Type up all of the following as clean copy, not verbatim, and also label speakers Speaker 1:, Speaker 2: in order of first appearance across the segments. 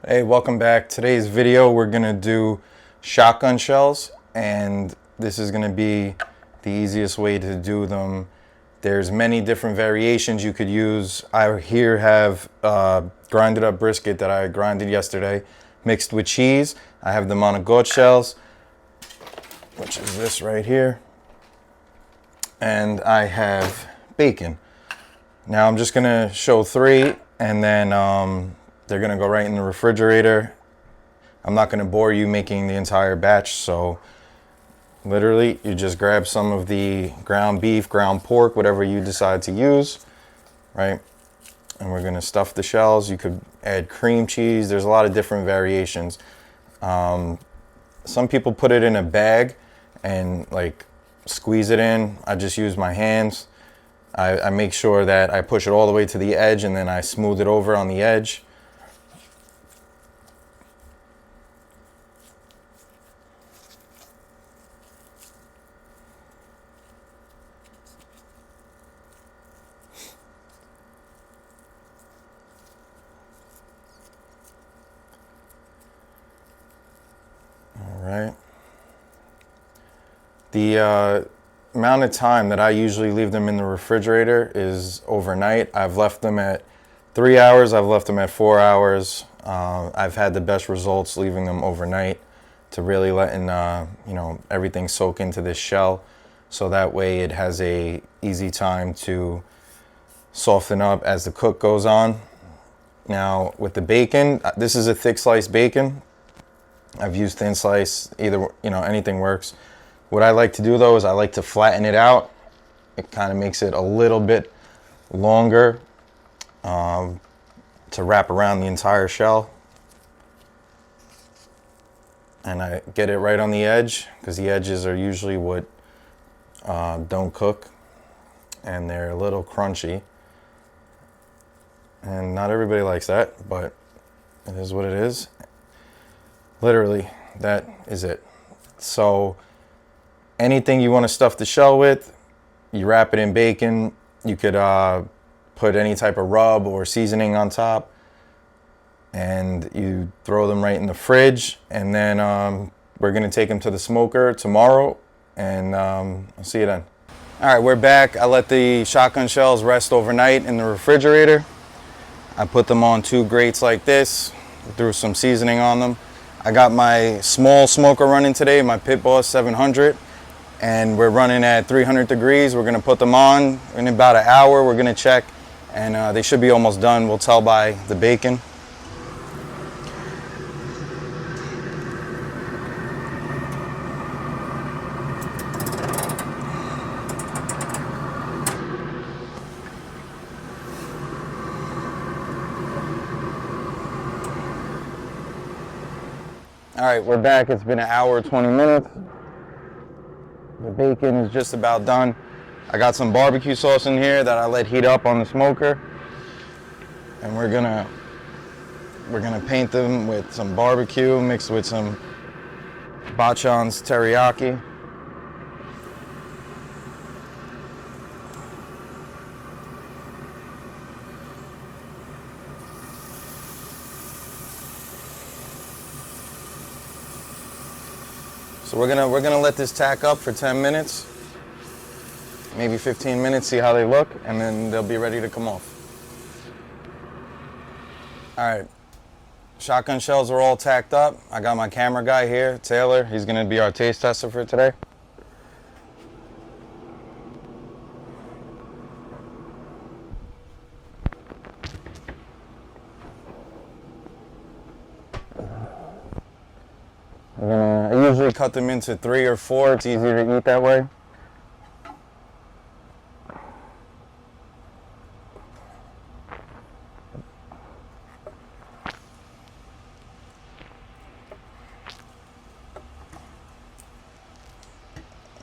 Speaker 1: Hey, welcome back. Today's video we're gonna do shotgun shells, and this is gonna be the easiest way to do them. There's many different variations you could use. I here have grinded up brisket that I grinded yesterday, mixed with cheese. I have them on a goat shells, which is this right here, and I have bacon. Now I'm just gonna show three, and then they're gonna go right in the refrigerator. I'm not gonna bore you making the entire batch, so literally you just grab some of the ground beef, ground pork, whatever you decide to use, right? And we're gonna stuff the shells. You could add cream cheese. There's a lot of different variations. Some people put it in a bag and like squeeze it in. I just use my hands. I make sure that I push it all the way to the edge and then I smooth it over on the edge. All right. The amount of time that I usually leave them in the refrigerator is overnight. I've left them at 3 hours. I've left them at 4 hours. I've had the best results leaving them overnight to really letting everything soak into this shell, so that way it has a easy time to soften up as the cook goes on. Now with the bacon, this is a thick slice bacon. I've used thin slice, either, anything works. What I like to do though is I like to flatten it out. It kind of makes it a little bit longer to wrap around the entire shell. And I get it right on the edge, because the edges are usually what don't cook, and they're a little crunchy. And not everybody likes that, but it is what it is. Literally, that is it. So anything you want to stuff the shell with, you wrap it in bacon. You could put any type of rub or seasoning on top, and you throw them right in the fridge. And then we're gonna take them to the smoker tomorrow, and I'll see you then. All right, we're back. I let the shotgun shells rest overnight in the refrigerator. I put them on 2 grates like this, threw some seasoning on them. I got my small smoker running today, my Pit Boss 700, and we're running at 300 degrees. We're gonna put them on in about an hour. We're gonna check, and they should be almost done. We'll tell by the bacon. All right, we're back. It's been an hour, 20 minutes. The bacon is just about done. I got some barbecue sauce in here that I let heat up on the smoker. And we're gonna paint them with some barbecue mixed with some Bachan's teriyaki. So we're gonna let this tack up for 10 minutes, maybe 15 minutes, see how they look, and then they'll be ready to come off. All right, shotgun shells are all tacked up. I got my camera guy here, Taylor. He's gonna be our taste tester for today. I usually cut them into 3 or 4. It's easier to eat that way.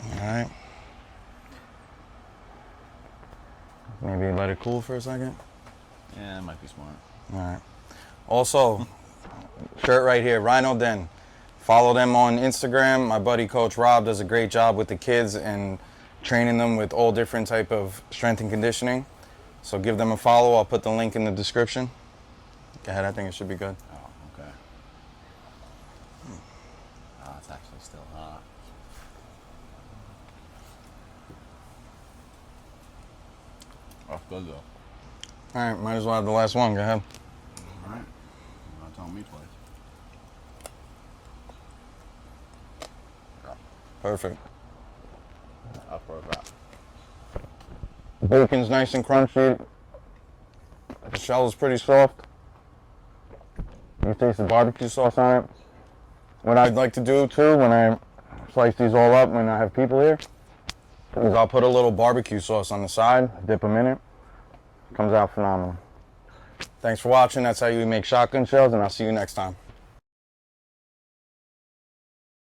Speaker 1: All right. Maybe let it cool for a second.
Speaker 2: Yeah, that might be smart.
Speaker 1: All right. Also, shirt right here, Rhino Den. Follow them on Instagram. My buddy Coach Rob does a great job with the kids and training them with all different type of strength and conditioning. So give them a follow. I'll put the link in the description. Go ahead, I think it should be good.
Speaker 2: Oh, okay. Still hot. That's good though.
Speaker 1: All right, might as well have the last one. Go ahead.
Speaker 2: All right. You're not telling me twice.
Speaker 1: Perfect.
Speaker 2: Up for that.
Speaker 1: The bacon's nice and crunchy. The shell is pretty soft. You taste the barbecue sauce on it. What I'd like to do too when I slice these all up when I have people here is I'll put a little barbecue sauce on the side, dip them in it. Comes out phenomenal. Thanks for watching. That's how you make shotgun shells, and I'll see you next time.